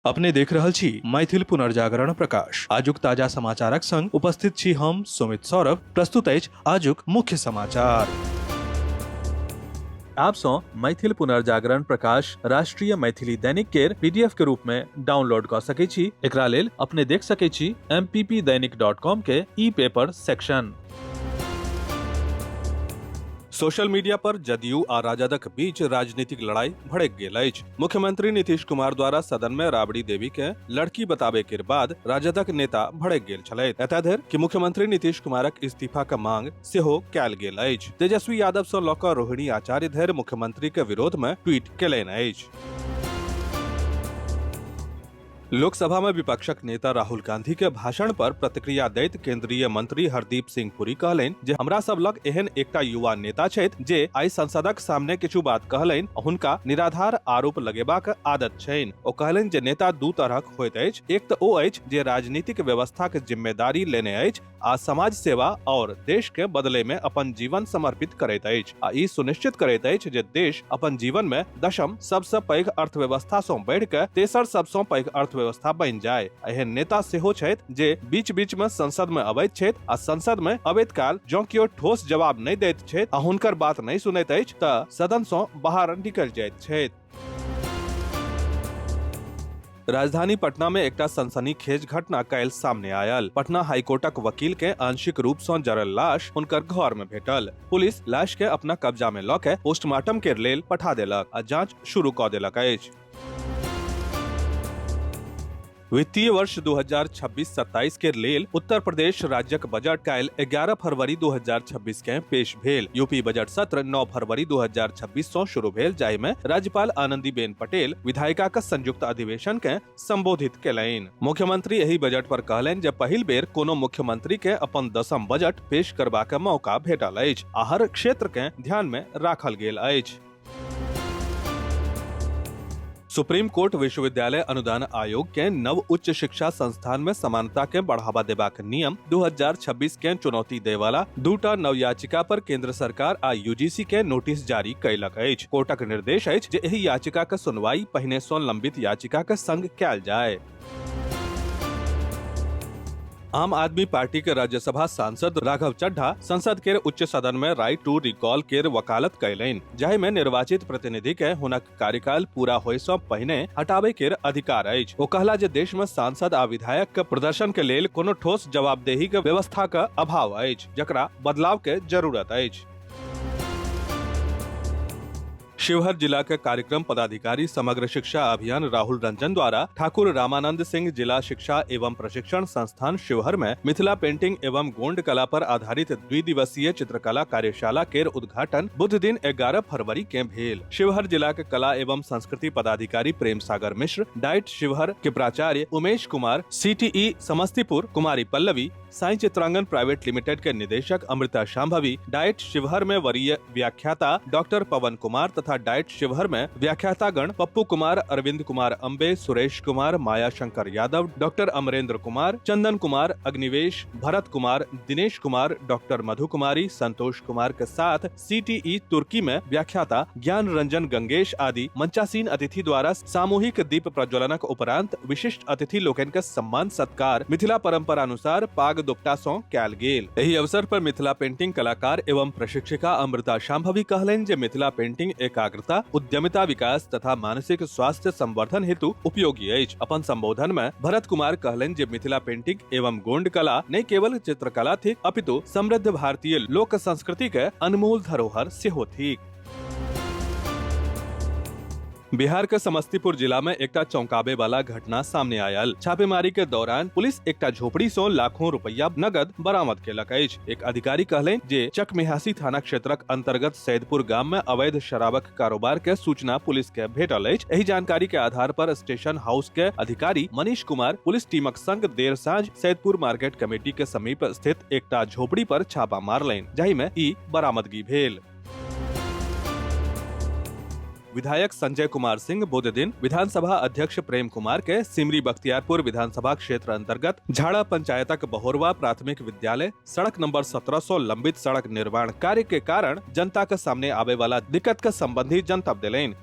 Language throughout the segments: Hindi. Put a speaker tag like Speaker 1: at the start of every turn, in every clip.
Speaker 1: अपने देख रहल छी मैथिल पुनर्जागरण प्रकाश। आजुक ताजा समाचारक संग उपस्थित छी हम सुमित सौरभ। प्रस्तुत अछि आजुक मुख्य समाचार। आप सो मैथिल पुनर्जागरण प्रकाश राष्ट्रीय मैथिली दैनिक केर पीडीएफ के रूप में डाउनलोड कर सकै छी। एकरा लेल अपने देख सकै छी mppdainik.com के ई पेपर सेक्शन। सोशल मीडिया पर जदयू आ राजदक बीच राजनीतिक लड़ाई भड़क गेल अछि। मुख्यमंत्री नीतीश कुमार द्वारा सदन में राबड़ी देवी के लड़की बताबे के बाद राजदक नेता भड़क गेल छलथि। एतय धरि कि मुख्यमंत्री नीतीश कुमारक इस्तीफा के मांग सेहो कयल गेल अछि। तेजस्वी यादव सँ लऽ कऽ रोहिणी आचार्य धरि मुख्यमंत्री के विरोध में ट्वीट केलनि अछि। लोकसभा में विपक्षक नेता राहुल गांधी के भाषण पर प्रतिक्रिया दैत केंद्रीय मंत्री हरदीप सिंह पुरी कहलनि जे हमरा सब लग एहन एकटा युवा नेता छथि जे आइ संसदक सामने किछु बात कहलनि, हुनका निराधार आरोप लगेबाक आदत छनि। ओ कहलनि जे नेता दू तरहक होइत अछि, एक तऽ ओ अछि जे राजनीतिक व्यवस्था के जिम्मेदारी लेने अछि आ समाज सेवा और देश के बदले में अपन जीवन समर्पित करैत अछि आ ई सुनिश्चित करैत अछि जे देश अपन जीवन में दशम सबसँ पैघ अर्थव्यवस्था सँ बढ़ि कऽ तेसर सबसँ पैघ व्यवस्था बन जाए। एहन नेता सेहो छथि जे बीच बीच में संसद में अबैत छथि आ संसद में अबैत काल जँ कियो ठोस जवाब नहि दैत छथि आ हुनकर बात नहि सुनैत अछि तऽ सदन सँ बाहर निकलि जाइत छथि। राजधानी पटना में एकटा सनसनीखेज घटना काल्हि सामने आयल। पटना हाईकोर्टक वकील के आंशिक रूप सँ जरल लाश हुनकर घर में भेटल। पुलिस लाश के अपना कब्जा में लऽ के पोस्टमार्टम के लेल पठा देलक आ जांच शुरू कऽ देलक अछि। वित्तीय वर्ष 2026-27 के लेल उत्तर प्रदेश राज्यक बजट काल्हि 11 फरवरी 2026 के पेश भेल। यूपी बजट सत्र 9 फरवरी 2026 सँ शुरू भेल, जाहि में राज्यपाल आनंदीबेन पटेल विधायिकाक संयुक्त अधिवेशन के संबोधित केलनि। मुख्यमंत्री एहि बजट पर कहलनि जे पहिल बेर कोनो मुख्यमंत्री के अपन 10म बजट पेश करबाक मौका भेटल अछि आ हर क्षेत्र के ध्यान में राखल गेल अछि। सुप्रीम कोर्ट विश्वविद्यालय अनुदान आयोग के नव उच्च शिक्षा संस्थान में समानता के बढ़ावा देबाक नियम 2026 के चुनौती देय वाला दूटा नव याचिका पर केंद्र सरकार आ यूजीसी के नोटिस जारी कयलक अछि। कोर्टक निर्देश अछि जे एहि याचिका के सुनवाई पहिने सँ लंबित याचिका के संग कयल जाय। आम आदमी पार्टी के राज्यसभा सांसद राघव चड्ढा संसद के उच्च सदन में राइट टू रिकॉल के वकालत कयलनि, जाहि में निर्वाचित प्रतिनिधि के हुनक कार्यकाल पूरा होय सँ पहिने हटाबै के अधिकार अछि। ओ कहला जे देश में सांसद आ विधायक के प्रदर्शन के लेल कोनो ठोस जवाबदेही के व्यवस्था के अभाव अछि, जकरा बदलाव के जरूरत अछि। शिवहर जिला के कार्यक्रम पदाधिकारी समग्र शिक्षा अभियान राहुल रंजन द्वारा ठाकुर रामानंद सिंह जिला शिक्षा एवं प्रशिक्षण संस्थान शिवहर में मिथिला पेंटिंग एवं गोंड कला पर आधारित द्विदिवसीय चित्रकला कार्यशाला केर उद्घाटन बुध दिन 11 फरवरी के भेल। शिवहर जिला के कला एवं संस्कृति पदाधिकारी प्रेम सागर मिश्र, डाइट शिवहर के प्राचार्य उमेश कुमार, सीटीई समस्तीपुर कुमारी पल्लवी, साई चित्रांगन प्राइवेट लिमिटेड के निदेशक अमृता शांभवी, डाइट शिवहर में वरीय व्याख्याता डॉक्टर पवन कुमार तथा डाइट शिवहर में व्याख्यातागण पप्पू कुमार, अरविंद कुमार अम्बे, सुरेश कुमार, माया शंकर यादव, डॉक्टर अमरेंद्र कुमार, चंदन कुमार, अग्निवेश, भरत कुमार, दिनेश कुमार, डॉक्टर मधु कुमारी, संतोष कुमार के साथ सीटीई तुर्की में व्याख्याता ज्ञान रंजन गंगेश आदि मंचासीन अतिथि द्वारा सामूहिक दीप प्रज्वलनक उपरांत विशिष्ट अतिथि लोकन के सम्मान सत्कार मिथिला परंपरा अनुसार पाग दुपटा सँ कयल गेल। एहि अवसर पर मिथिला पेंटिंग कलाकार एवं प्रशिक्षिका अमृता शांभवी कहलनि जे मिथिला पेंटिंग एकाग्रता, उद्यमिता विकास तथा मानसिक स्वास्थ्य संवर्धन हेतु उपयोगी अछि। अपन संबोधन में भरत कुमार कहलनि जे मिथिला पेंटिंग एवं गोंड कला न केवल चित्रकला थिक अपितु समृद्ध भारतीय लोक संस्कृति के अनमोल धरोहर सेहो थिक। बिहार के समस्तीपुर जिला में एकटा चौंकावे वाला घटना सामने आयल। छापेमारी के दौरान पुलिस एकटा झोपड़ी सँ लाखों रुपया नगद बरामद केलक अछि। एक अधिकारी कहलनि जे चकमेहासी थाना क्षेत्रक अंतर्गत सैदपुर गाम में अवैध शराबक कारोबार के सूचना पुलिस के भेटल अछि। एहि जानकारी के आधार पर स्टेशन हाउस के अधिकारी मनीष कुमार पुलिस टीमक संग देर साँझ सैदपुर मार्केट कमेटी के समीप स्थित एकटा झोपड़ी पर छापा मारलनि, जाहि में ई बरामदगी भेल। विधायक संजय कुमार सिंह बुध दिन विधानसभा अध्यक्ष प्रेम कुमार के सिमरी बख्तियारपुर विधानसभा क्षेत्र अंतर्गत झाड़ा पंचायतक बहोरवा प्राथमिक विद्यालय सड़क नंबर 17 लंबित सड़क निर्माण कार्य के कारण जनता के सामने आवे वाला दिक्कत के संबंधी जनतब दिलैन।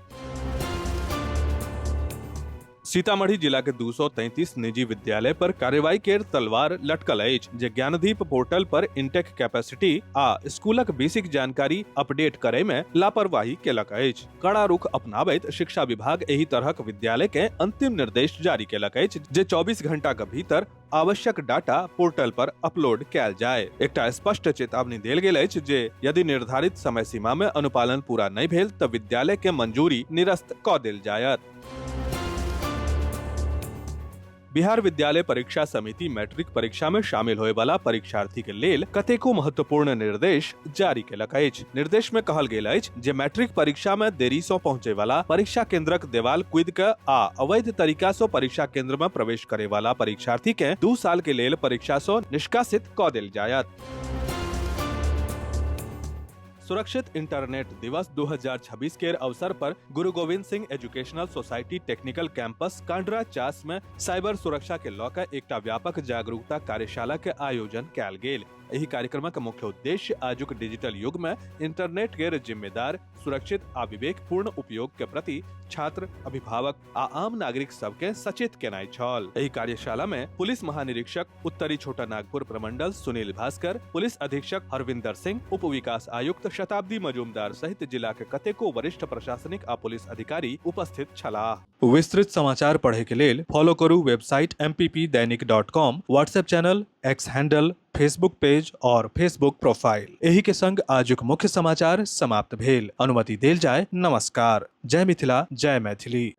Speaker 1: सीतामढ़ी जिला के 233 निजी विद्यालय पर कार्रवाई के तलवार लटकल अछि जे ज्ञानदीप पोर्टल पर इंटेक कैपेसिटी आ स्कूलक बेसिक जानकारी अपडेट करे में लापरवाही केलक अछि। कड़ा रुख अपनाबैत शिक्षा विभाग एही तरहक विद्यालय के अंतिम निर्देश जारी केलक अछि जे 24 घंटा के भीतर आवश्यक डाटा पोर्टल पर अपलोड कैल जाय। एकटा स्पष्ट चेतावनी देल गेल अछि जे यदि निर्धारित समय सीमा में अनुपालन पूरा नहीं भेल तऽ विद्यालय के मंजूरी निरस्त कऽ देल जायत। बिहार विद्यालय परीक्षा समिति मैट्रिक परीक्षा में शामिल होए वाला परीक्षार्थी के लेल कतेको महत्वपूर्ण निर्देश जारी केलक अछि। निर्देश में कहल गेल अछि जे मैट्रिक परीक्षा में देरी सँ पहुंचे वाला परीक्षा केंद्रक देवाल कूदि के आ अवैध तरीका सँ परीक्षा केंद्र में प्रवेश करे वाला परीक्षार्थी के 2 साल के लेल परीक्षा सँ निष्कासित कऽ देल जायत। सुरक्षित इंटरनेट दिवस 2026 के अवसर पर Guru Gobind Singh educational society technical campus Kandra Chas में साइबर सुरक्षा के लऽ कऽ एकटा व्यापक जागरूकता कार्यशाला के आयोजन कैल गेल। एही कार्यक्रमक मुख्य उद्देश्य आजुक डिजिटल युग में इंटरनेट के जिम्मेदार, सुरक्षित आ विवेकपूर्ण उपयोग के प्रति छात्र, अभिभावक आ आम नागरिक सब के सचेत केनाई छल। एही कार्यशाला में पुलिस महानिरीक्षक उत्तरी छोटा नागपुर प्रमंडल सुनील भास्कर, पुलिस अधीक्षक हरविंदर सिंह, उप विकास आयुक्त शताब्दी मजूमदार सहित जिला के कतेको वरिष्ठ प्रशासनिक आ पुलिस अधिकारी उपस्थित छलाह। विस्तृत समाचार पढ़े के लेल फॉलो करू website mppdainik.com, WhatsApp channel, x handle, Facebook page और फेसबुक प्रोफाइल। एही के संग आजुक मुख्य समाचार समाप्त भेल। अनुमति देल जाय। नमस्कार। जय मिथिला, जय मैथिली।